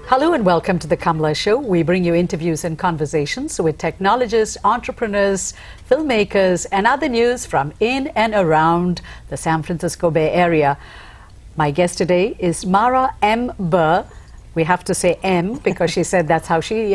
Hello and welcome to the Kamala Show. We bring you interviews and conversations with technologists, entrepreneurs, filmmakers, and other news from in and around the San Francisco Bay Area. My guest today is Mara M. Burr. We have to say M because she said that's how she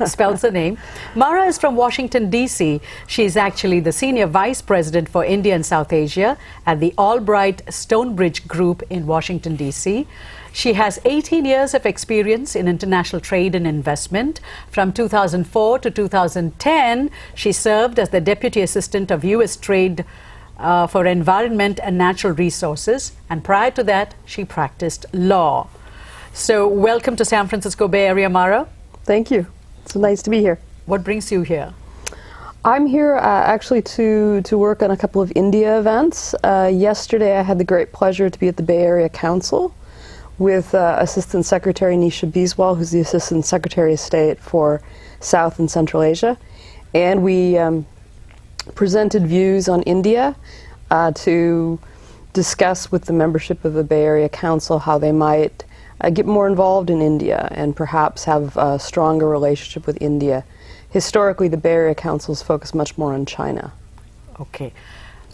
spells her name. Mara is from Washington, D.C. She's actually the Senior Vice President for India and South Asia at the Albright Stonebridge Group in Washington, D.C. She has 18 years of experience in international trade and investment. From 2004 to 2010, she served as the Deputy Assistant of U.S. Trade for Environment and Natural Resources. And prior to that, she practiced law. So welcome to San Francisco Bay Area, Mara. Thank you. It's nice to be here. What brings you here? I'm here actually to work on a couple of India events. Yesterday I had the great pleasure to be at the Bay Area Council with Assistant Secretary Nisha Biswal, who's the Assistant Secretary of State for South and Central Asia. And we presented views on India to discuss with the membership of the Bay Area Council how they might get more involved in India and perhaps have a stronger relationship with India. Historically, the Bay Area Council's focused much more on China. Okay.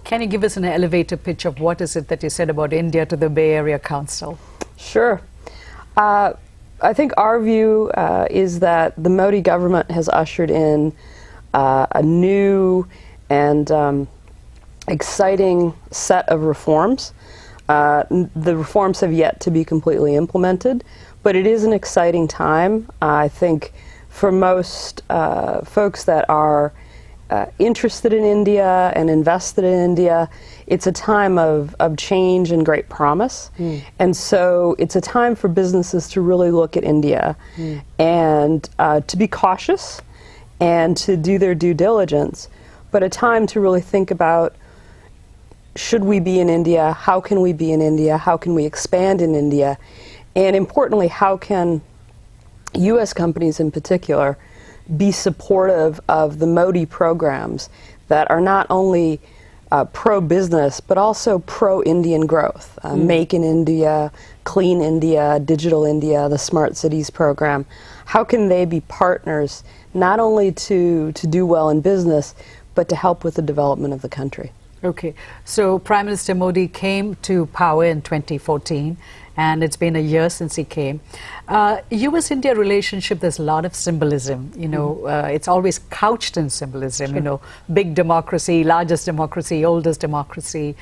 Can you give us an elevator pitch of what is it that you said about India to the Bay Area Council? Sure. I think our view is that the Modi government has ushered in a new and exciting set of reforms. The reforms have yet to be completely implemented, but it is an exciting time. I think for most folks that are interested in India and invested in India, it's a time of change and great promise. And so it's a time for businesses to really look at India and to be cautious and to do their due diligence, but a time to really think about, should we be in India? How can we be in India? How can we expand in India? And importantly, how can U.S. companies in particular be supportive of the Modi programs that are not only pro-business, but also pro-Indian growth? Make in India, Clean India, Digital India, the Smart Cities program. How can they be partners not only to do well in business, but to help with the development of the country? Okay, so Prime Minister Modi came to power in 2014, and it's been a year since he came. U.S.-India relationship, there's a lot of symbolism. You know, it's always couched in symbolism. Sure. You know, big democracy, largest democracy, oldest democracy.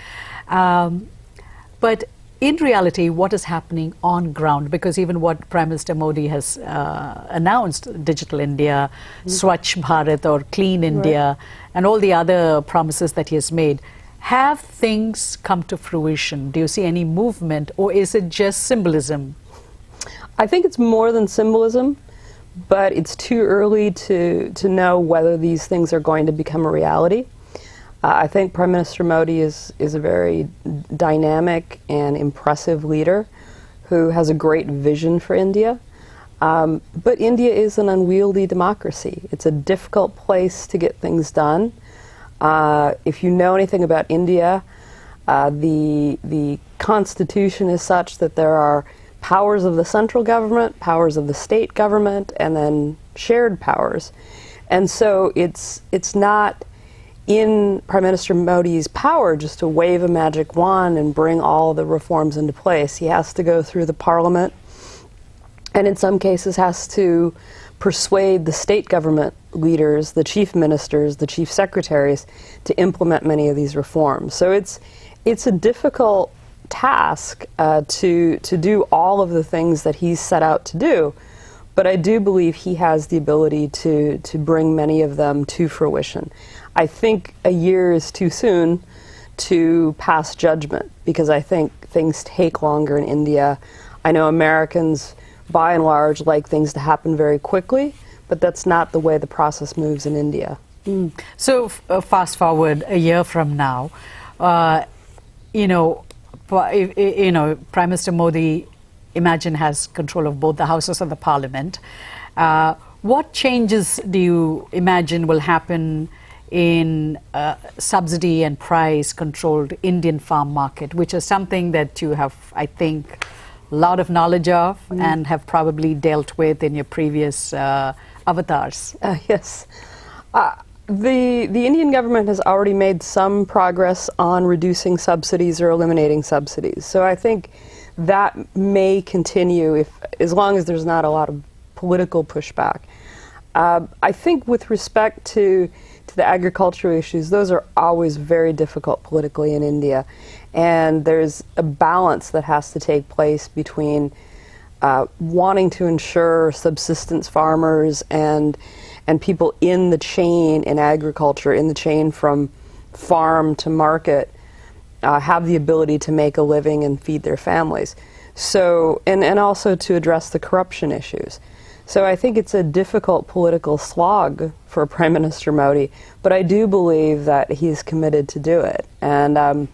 But in reality, what is happening on ground? Because even what Prime Minister Modi has announced, Digital India, Swachh Bharat or Clean India, and all the other promises that he has made, have things come to fruition? Do you see any movement, or is it just symbolism? I think it's more than symbolism, but it's too early to know whether these things are going to become a reality. I think Prime Minister Modi is a very dynamic and impressive leader who has a great vision for India. But India is an unwieldy democracy. It's a difficult place to get things done. If you know anything about India, the constitution is such that there are powers of the central government, powers of the state government, and then shared powers. And so it's not in Prime Minister Modi's power just to wave a magic wand and bring all the reforms into place. He has to go through the parliament, and in some cases has to persuade the state government leaders, the chief ministers, the chief secretaries, to implement many of these reforms. So it's a difficult task to do all of the things that he's set out to do, but I do believe he has the ability to bring many of them to fruition. I think a year is too soon to pass judgment, because I think things take longer in India. I know Americans, by and large, like things to happen very quickly, but that's not the way the process moves in India. So fast forward a year from now, you know, Prime Minister Modi, imagine, has control of both the houses of the parliament. What changes do you imagine will happen in subsidy and price controlled Indian farm market, which is something that you have, I think, lot of knowledge of and have probably dealt with in your previous avatars. Yes. The Indian government has already made some progress on reducing subsidies or eliminating subsidies. So I think that may continue as long as there's not a lot of political pushback. I think with respect to the agricultural issues, those are always very difficult politically in India. And there's a balance that has to take place between wanting to ensure subsistence farmers and people in the chain in agriculture, in the chain from farm to market, have the ability to make a living and feed their families. So, and also to address the corruption issues. So I think it's a difficult political slog for Prime Minister Modi, but I do believe that he's committed to do it. And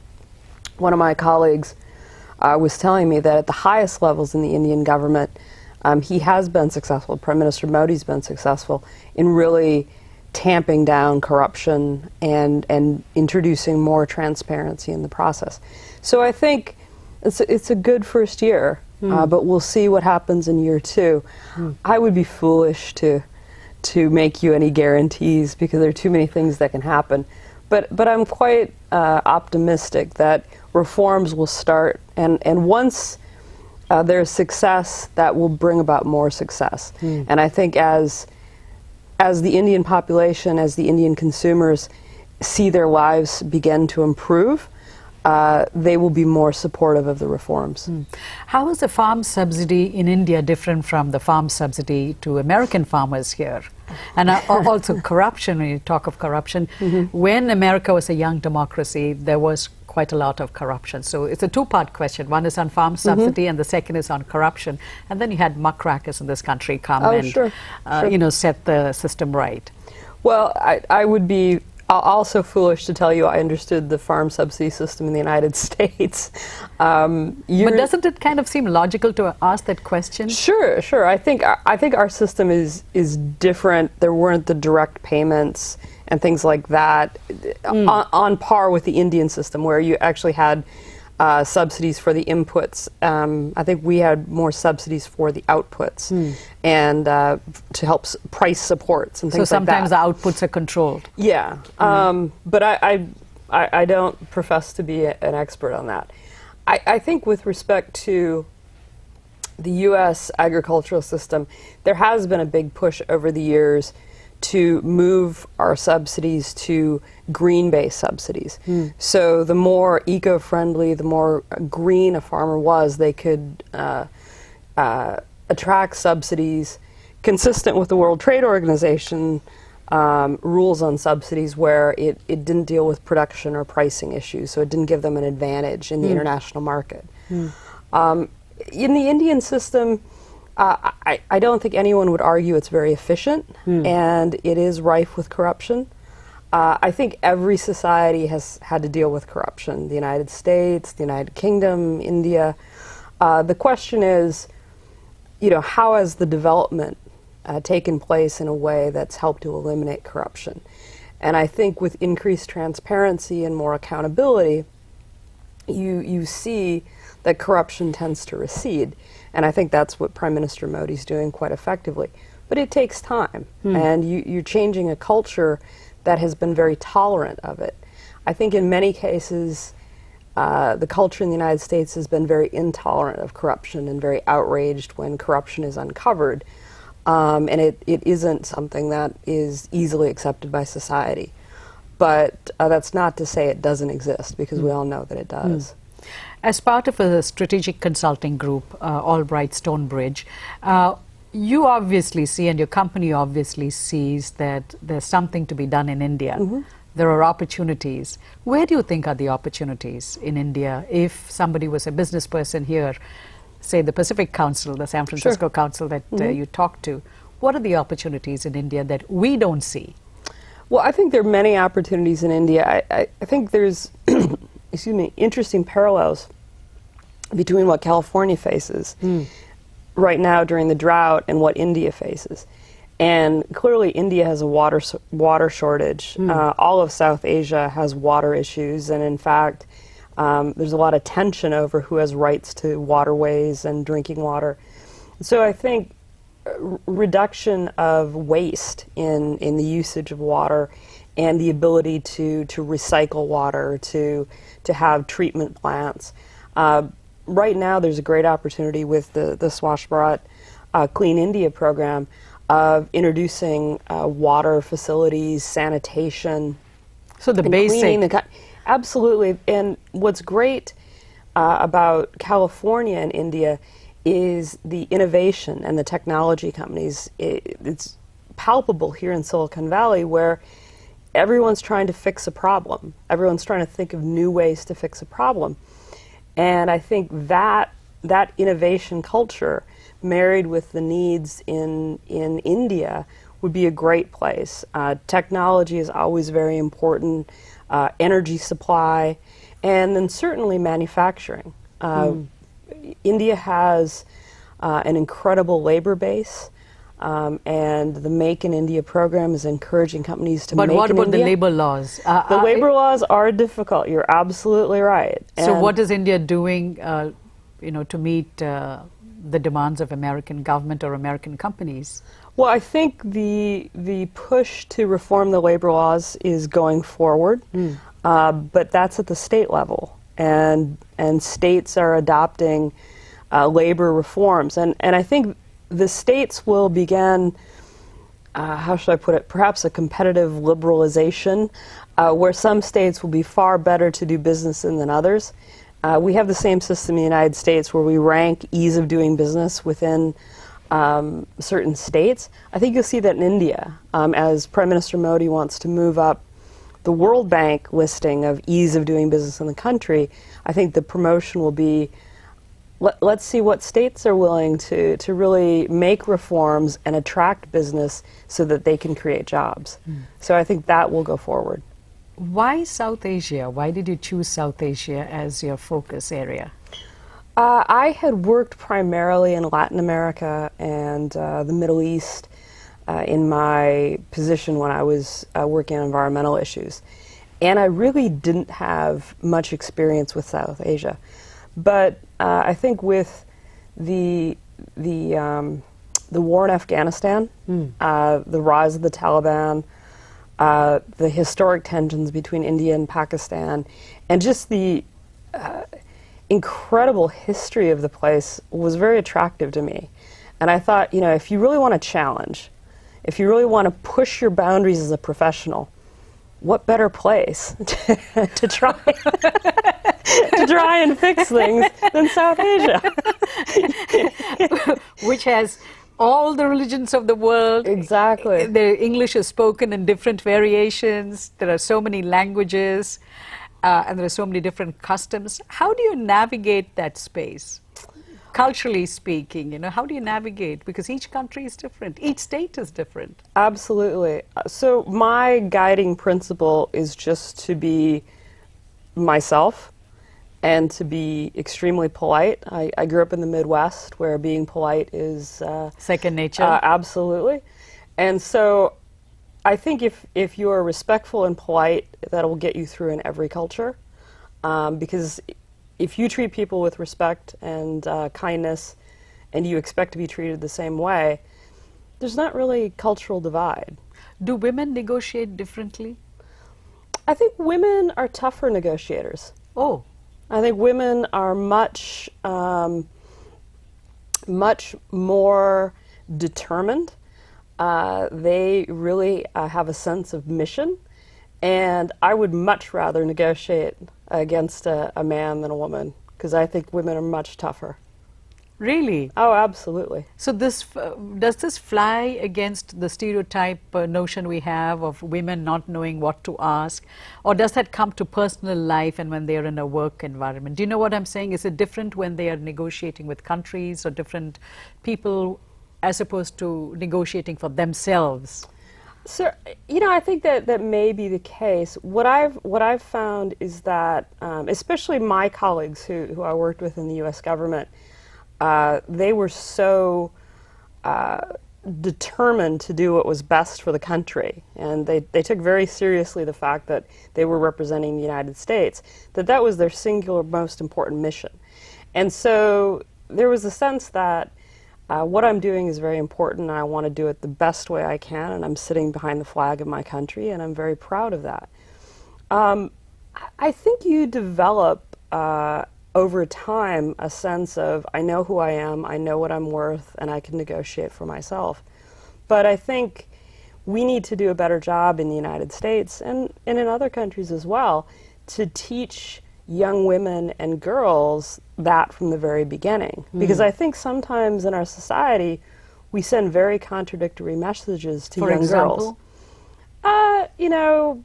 one of my colleagues was telling me that at the highest levels in the Indian government, he has been successful, Prime Minister Modi's been successful in really tamping down corruption and introducing more transparency in the process. So I think it's a good first year, but we'll see what happens in year two. I would be foolish to make you any guarantees because there are too many things that can happen. But I'm quite optimistic that reforms will start, and once there's success, that will bring about more success. And I think as the Indian population, as the Indian consumers see their lives begin to improve, they will be more supportive of the reforms. How is the farm subsidy in India different from the farm subsidy to American farmers here? And also corruption, when you talk of corruption, when America was a young democracy, there was quite a lot of corruption. So it's a two-part question. One is on farm subsidy and the second is on corruption. And then you had muckrackers in this country come you know, set the system right. Well, I would be also foolish to tell you I understood the farm subsidy system in the United States. But doesn't it kind of seem logical to ask that question? Sure. I think our system is different. There weren't the direct payments and things like that on par with the Indian system, where you actually had subsidies for the inputs. I think we had more subsidies for the outputs and to help price supports and things like that. So sometimes the outputs are controlled. Yeah, but I don't profess to be an expert on that. I think with respect to the U.S. agricultural system, there has been a big push over the years to move our subsidies to green-based subsidies. So the more eco-friendly, the more green a farmer was, they could attract subsidies consistent with the World Trade Organization rules on subsidies, where it didn't deal with production or pricing issues, so it didn't give them an advantage in the international market. In the Indian system, I don't think anyone would argue it's very efficient, and it is rife with corruption. I think every society has had to deal with corruption. The United States, the United Kingdom, India. The question is, how has the development taken place in a way that's helped to eliminate corruption? And I think with increased transparency and more accountability, you see that corruption tends to recede. And I think that's what Prime Minister Modi's doing quite effectively. But it takes time, and you're changing a culture that has been very tolerant of it. I think in many cases, the culture in the United States has been very intolerant of corruption and very outraged when corruption is uncovered. And it isn't something that is easily accepted by society. But that's not to say it doesn't exist, because we all know that it does. As part of a strategic consulting group, Albright Stonebridge, you obviously see, and your company obviously sees, that there's something to be done in India. There are opportunities. Where do you think are the opportunities in India? If somebody was a business person here, say the Pacific Council, the San Francisco Council that you talked to, what are the opportunities in India that we don't see? Well, I think there are many opportunities in India. I think there's interesting parallels between what California faces right now during the drought and what India faces. And clearly India has a water shortage. All of South Asia has water issues, and in fact, There's a lot of tension over who has rights to waterways and drinking water. So I think reduction of waste in the usage of water and the ability to recycle water, to have treatment plants. Right now there's a great opportunity with the Swachh Bharat Clean India program of introducing water facilities, sanitation. So the and basic. cleaning absolutely. And what's great about California and India is the innovation and the technology companies. It's palpable here in Silicon Valley, where everyone's trying to fix a problem. Everyone's trying to think of new ways to fix a problem. And I think that innovation culture, married with the needs in India, would be a great place. Technology is always very important, energy supply, and then certainly manufacturing. India has an incredible labor base, and the Make in India program is encouraging companies to make in India. But what about the labor laws? The labor laws are difficult. You're absolutely right. So And what is India doing, to meet the demands of American government or American companies? Well, I think the push to reform the labor laws is going forward, but that's at the state level, and states are adopting labor reforms, and I think the states will begin, how should I put it, perhaps a competitive liberalization, where some states will be far better to do business in than others. We have the same system in the United States where we rank ease of doing business within certain states. I think you'll see that in India, as Prime Minister Modi wants to move up the World Bank listing of ease of doing business in the country. I think the promotion will be, let's see what states are willing to really make reforms and attract business so that they can create jobs. So I think that will go forward. Why South Asia? Why did you choose South Asia as your focus area? I had worked primarily in Latin America and the Middle East in my position when I was working on environmental issues. And I really didn't have much experience with South Asia. But I think with the war in Afghanistan, the rise of the Taliban, the historic tensions between India and Pakistan, and just the incredible history of the place was very attractive to me. And I thought, if you really want a challenge, if you really want to push your boundaries as a professional, what better place to try to try and fix things than South Asia? Which has all the religions of the world. Exactly. The English is spoken in different variations. There are so many languages, and there are so many different customs. How do you navigate that space? Culturally speaking, how do you navigate? Because each country is different. Each state is different. Absolutely. So my guiding principle is just to be myself and to be extremely polite. I grew up in the Midwest where being polite is second nature. Absolutely. And so I think if you are respectful and polite, that will get you through in every culture. Because if you treat people with respect and kindness and you expect to be treated the same way, there's not really cultural divide. Do women negotiate differently? I think women are tougher negotiators. Oh. I think women are much more determined. They really have a sense of mission, and I would much rather negotiate against a man than a woman, because I think women are much tougher. Really? Oh, absolutely. So does this fly against the stereotype notion we have of women not knowing what to ask? Or does that come to personal life and when they're in a work environment? Do you know what I'm saying? Is it different when they are negotiating with countries or different people as opposed to negotiating for themselves? So, I think that may be the case. What I've found is that, especially my colleagues who I worked with in the U.S. government, they were so determined to do what was best for the country, and they took very seriously the fact that they were representing the United States, that was their singular most important mission. And so there was a sense that what I'm doing is very important, and I want to do it the best way I can, and I'm sitting behind the flag of my country, and I'm very proud of that. I think you develop over time a sense of, I know who I am, I know what I'm worth, and I can negotiate for myself. But I think we need to do a better job in the United States and in other countries as well to teach young women and girls that from the very beginning. Because I think sometimes in our society we send very contradictory messages to young girls. You know,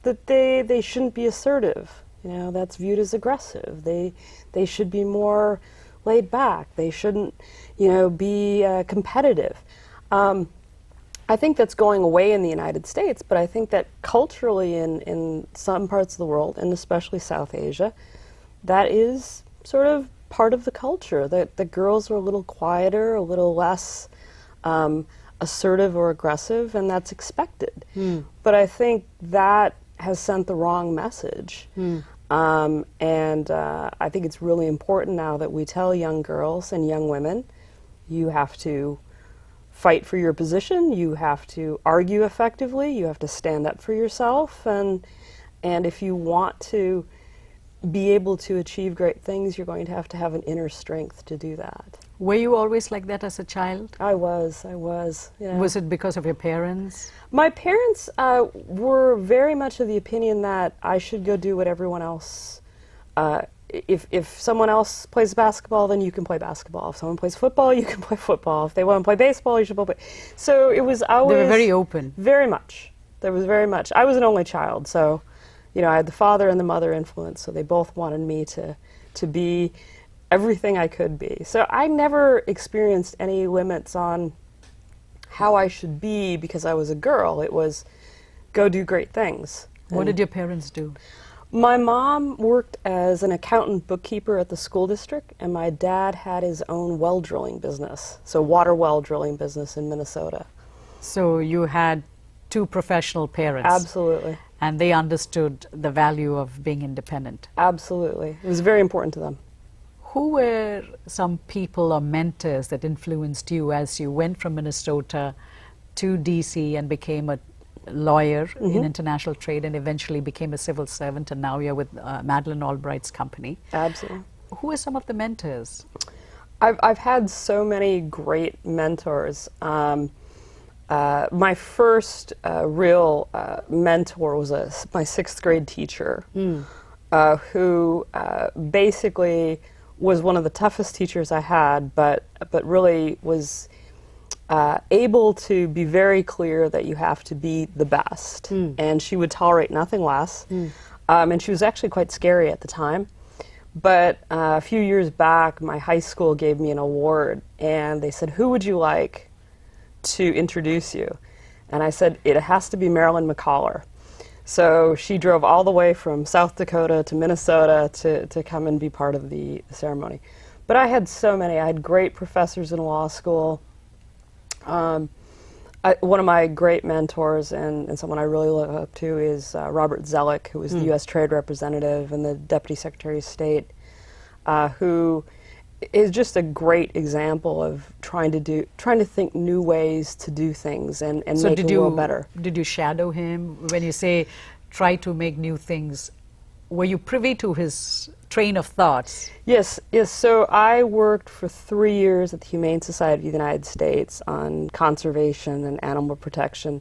that they shouldn't be assertive. You know, that's viewed as aggressive. They should be more laid back. They shouldn't, you know, be competitive. I think that's going away in the United States, but I think that culturally in some parts of the world, and especially South Asia, that is sort of part of the culture, that the girls are a little quieter, a little less assertive or aggressive, and that's expected. But I think that has sent the wrong message. I think it's really important now that we tell young girls and young women, you have to fight for your position, you have to argue effectively, you have to stand up for yourself, and if you want to be able to achieve great things, you're going to have an inner strength to do that. Were you always like that as a child? I was. Yeah. Was it because of your parents? My parents were very much of the opinion that I should go do what everyone else. If someone else plays basketball, then you can play basketball. If someone plays football, you can play football. If they want to play baseball, you should play. So it was always. They were very open. Very much. There was very much. I was an only child, so you know I had the father and the mother influence. So they both wanted me to be everything I could be. So I never experienced any limits on how I should be because I was a girl. It was go do great things. What did your parents do? My mom worked as an accountant bookkeeper at the school district, and my dad had his own well drilling business, so water well drilling business in Minnesota. So you had two professional parents. Absolutely. And they understood the value of being independent. Absolutely. It was very important to them. Who were some people or mentors that influenced you as you went from Minnesota to DC and became a lawyer in international trade and eventually became a civil servant, and now you're with Madeleine Albright's company? Absolutely. Who are some of the mentors? I've had so many great mentors. My first real mentor was my sixth grade teacher who basically was one of the toughest teachers I had, but really was able to be very clear that you have to be the best, and she would tolerate nothing less. And she was actually quite scary at the time. But a few years back, my high school gave me an award, and they said, "Who would you like to introduce you?" And I said, "It has to be Marilyn McCollar." So she drove all the way from South Dakota to Minnesota to come and be part of the ceremony. But I had so many. I had great professors in law school. One of my great mentors and someone I really look up to is Robert Zoellick, who was the U.S. Trade Representative and the Deputy Secretary of State, who is just a great example of trying to think new ways to do things and So make the world better. Did you shadow him? When you say try to make new things, were you privy to his train of thoughts? Yes. So I worked for 3 years at the Humane Society of the United States on conservation and animal protection,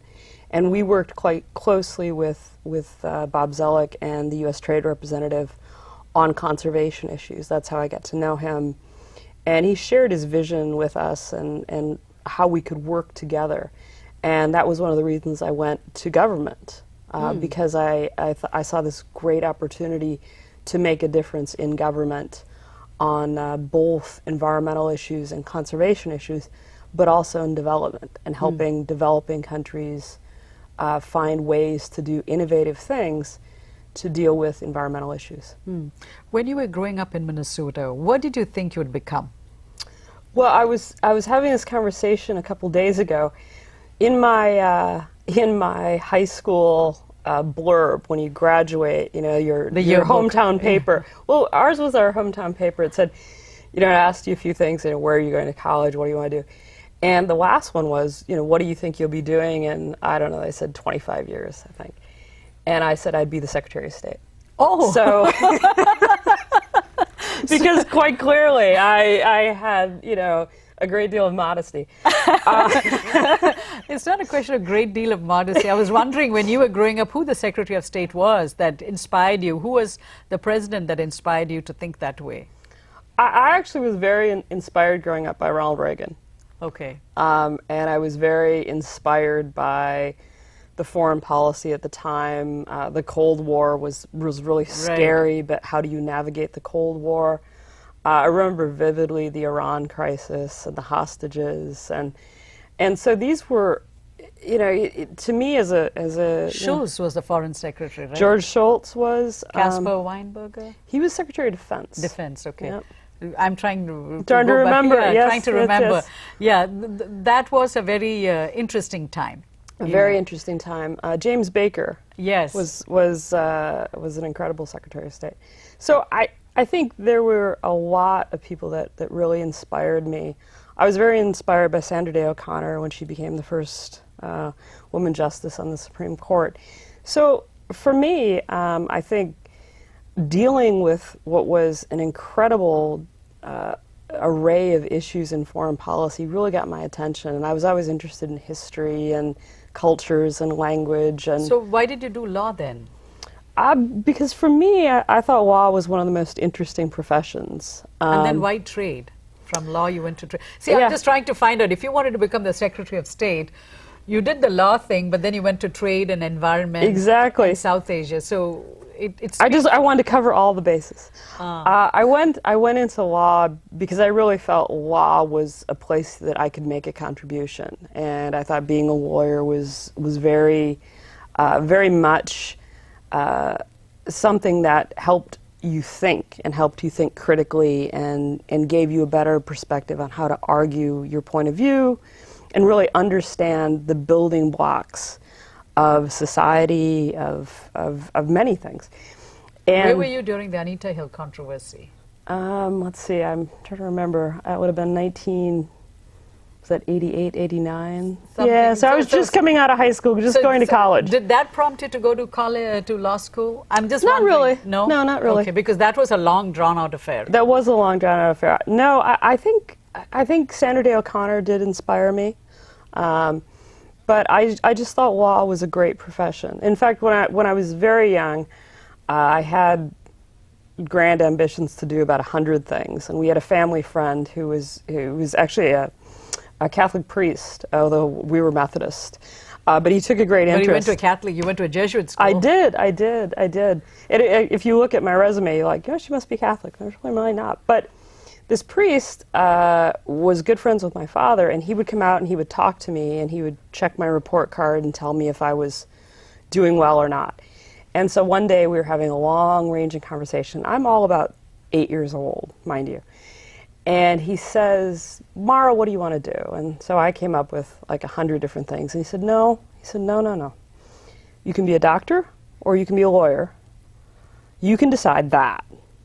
and we worked quite closely with Bob Zoellick and the U.S. Trade Representative on conservation issues. That's how I got to know him. And he shared his vision with us and how we could work together. And that was one of the reasons I went to government, because I saw this great opportunity to make a difference in government on both environmental issues and conservation issues, but also in development and helping developing countries find ways to do innovative things to deal with environmental issues. When you were growing up in Minnesota, what did you think you would become? Well, I was having this conversation a couple days ago in my high school blurb when you graduate. You know, your yearbook. hometown paper. Well, ours was our hometown paper. It said, you know, it asked you a few things. You know, where are you going to college? What do you want to do? And the last one was, you know, what do you think you'll be doing in, I don't know, they said 25 years, I think. And I said I'd be the Secretary of State. Oh, So, because quite clearly I had, you know, a great deal of modesty. it's not a question of a great deal of modesty. I was wondering when you were growing up who the Secretary of State was that inspired you. Who was the president that inspired you to think that way? I actually was very inspired growing up by Ronald Reagan. Okay. And I was very inspired by the foreign policy at the time. The Cold War was really scary, but how do you navigate the Cold War? I remember vividly the Iran crisis and the hostages, and so these were, you know, to me as a Schultz was the foreign secretary, right? George Shultz was. Caspar Weinberger? He was Secretary of Defense. Defense, okay. Yep. I'm trying to Trying to go back. remember, Yeah, yes, trying to yes, remember. yes. Yeah, that was a very interesting time. A very interesting time. James Baker Yes. was an incredible Secretary of State. So I think there were a lot of people that really inspired me. I was very inspired by Sandra Day O'Connor when she became the first woman justice on the Supreme Court. So for me, I think dealing with what was an incredible array of issues in foreign policy really got my attention, and I was always interested in history and cultures and language. And So why did you do law then? because for me, I thought law was one of the most interesting professions. And then why trade? From law you went to trade. See, Yeah. I'm just trying to find out, if you wanted to become the Secretary of State, you did the law thing, but then you went to trade and environment Exactly. in South Asia. So it's I wanted to cover all the bases. I went into law because I really felt law was a place that I could make a contribution, and I thought being a lawyer was very very much something that helped you think and helped you think critically and gave you a better perspective on how to argue your point of view and really understand the building blocks of society, of many things. And Where were you during the Anita Hill controversy? let's see, I'm trying to remember. It would have been 88, 89? Something. Yeah, so I was just coming out of high school, just going to college. Did that prompt you to go to college, to law school? I'm just Not wondering. really. No? No, not really. Okay, because that was a long, drawn-out affair. That was a long drawn out affair. No, I think Sandra Day O'Connor did inspire me, but I just thought law was a great profession. In fact, when I was very young, I had grand ambitions to do about 100 things, and we had a family friend who was actually a Catholic priest, although we were Methodist. But he took a great But interest. you went to a Catholic, you went to a Jesuit school. I did. If you look at my resume, you're like, she must be Catholic. I'm really not. But this priest was good friends with my father, and he would come out and he would talk to me, and he would check my report card and tell me if I was doing well or not. And so one day we were having a long-ranging conversation. I'm all about 8 years old, mind you. And he says, Mara, what do you want to do? And so I came up with like 100 different things. And he said, no. He said, no. You can be a doctor or you can be a lawyer. You can decide that,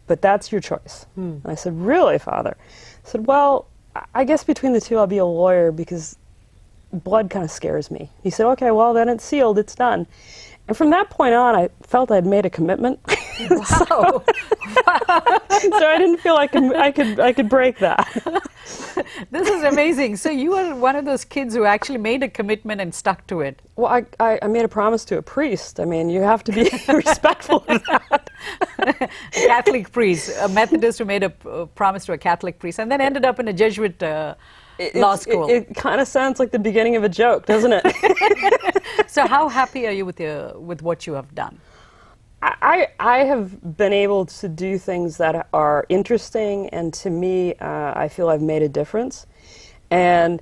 but that's your choice. And I said, really, Father? I said, well, I guess between the two I'll be a lawyer because blood kind of scares me. He said, okay, well, then it's sealed, it's done. And from that point on, I felt I'd made a commitment. Wow. So I didn't feel I could break that. This is amazing. So you were one of those kids who actually made a commitment and stuck to it. Well, I made a promise to a priest. I mean, you have to be respectful of that. Catholic priest, a Methodist who made a promise to a Catholic priest and then ended up in a Jesuit law school. It kind of sounds like the beginning of a joke, doesn't it? So how happy are you with what you have done? I have been able to do things that are interesting, and to me, I feel I've made a difference, and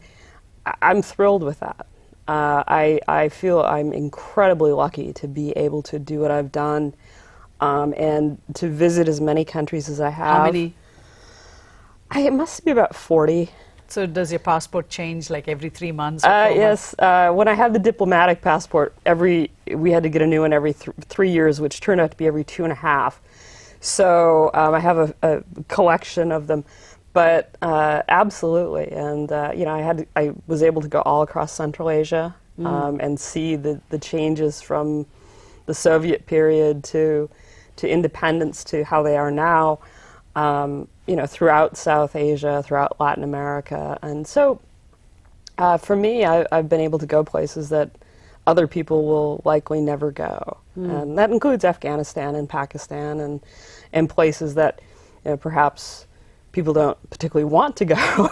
I'm thrilled with that. I feel I'm incredibly lucky to be able to do what I've done, and to visit as many countries as I have. How many? It must be about 40. So does your passport change like every 3 months? Or 4 months? Yes. When I had the diplomatic passport, we had to get a new one every 3 years, which turned out to be every 2.5. So I have a collection of them. But absolutely, and I was able to go all across Central Asia and see the changes from the Soviet period to independence to how they are now. Throughout South Asia, throughout Latin America, and so for me, I've been able to go places that other people will likely never go, and that includes Afghanistan and Pakistan and places that perhaps people don't particularly want to go,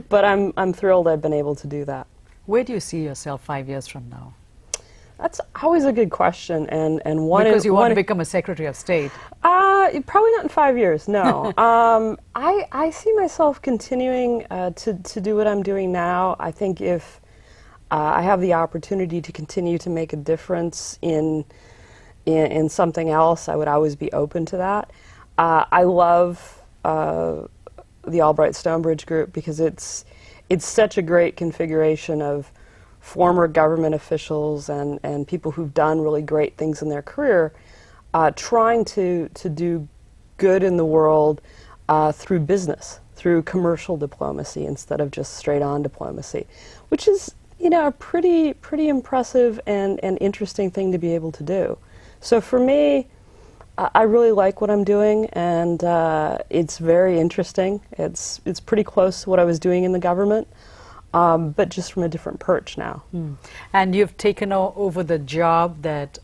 but I'm thrilled I've been able to do that. Where do you see yourself 5 years from now? That's always a good question, and one because you want to become a Secretary of State. Probably not in 5 years. No, I see myself continuing to do what I'm doing now. I think if I have the opportunity to continue to make a difference in something else, I would always be open to that. I love the Albright Stonebridge Group because it's such a great configuration of former government officials and people who've done really great things in their career, trying to do good in the world through business, through commercial diplomacy instead of just straight-on diplomacy, which is a pretty impressive and interesting thing to be able to do. So for me, I really like what I'm doing, and it's very interesting. It's pretty close to what I was doing in the government, but just from a different perch now. And you've taken over the job that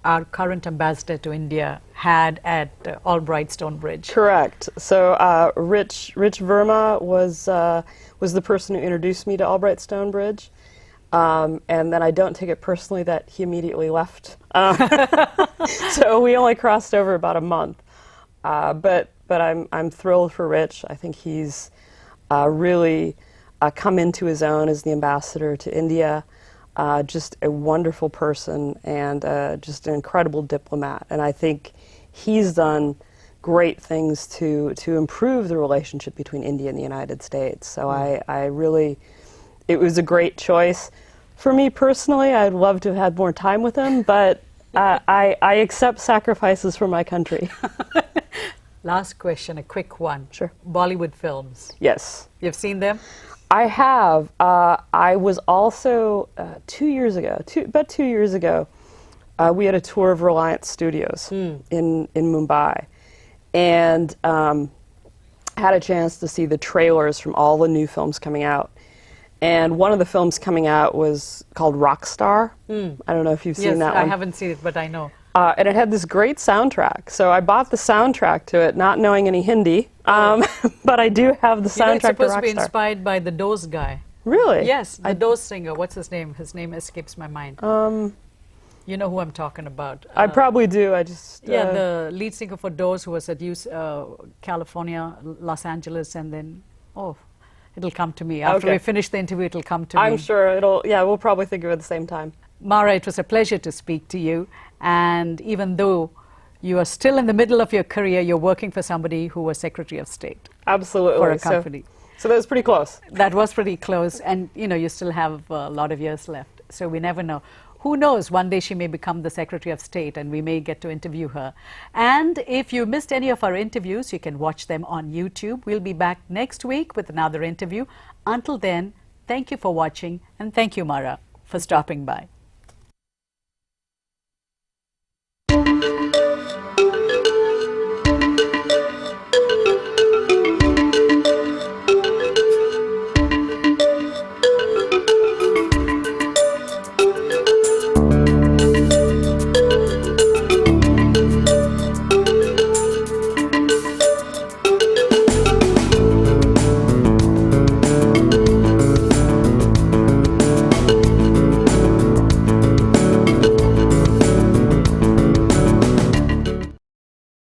our current ambassador to India had at Albright Stonebridge. Correct. So Rich Verma was the person who introduced me to Albright Stonebridge. And then I don't take it personally that he immediately left. So we only crossed over about a month. But I'm thrilled for Rich. I think he's really come into his own as the ambassador to India. Just a wonderful person and just an incredible diplomat. And I think he's done great things to improve the relationship between India and the United States. So I really... It was a great choice. For me personally, I'd love to have had more time with him, but I accept sacrifices for my country. Last question, a quick one. Sure. Bollywood films. Yes. You've seen them? I have. I was also, about 2 years ago, we had a tour of Reliance Studios in Mumbai, and had a chance to see the trailers from all the new films coming out. And one of the films coming out was called Rockstar. I don't know if you've seen that one. Yes, I haven't seen it, but I know. And it had this great soundtrack. So I bought the soundtrack to it, not knowing any Hindi. But I do have the soundtrack It's supposed to be Rockstar. inspired by the Doors guy. Really? Yes, the Doors singer. What's his name? His name escapes my mind. You know who I'm talking about. I probably do. I just... Yeah, the lead singer for Doors who was at California, Los Angeles, and then... it'll come to me. After we finish the interview, it'll come to me. I'm sure we'll probably think of it at the same time. Mara, it was a pleasure to speak to you. And even though you are still in the middle of your career, you're working for somebody who was Secretary of State. Absolutely. For a company. So that was pretty close. That was pretty close. And, you still have a lot of years left. So we never know. Who knows, one day she may become the Secretary of State and we may get to interview her. And if you missed any of our interviews, you can watch them on YouTube. We'll be back next week with another interview. Until then, thank you for watching and thank you, Mara, for stopping by.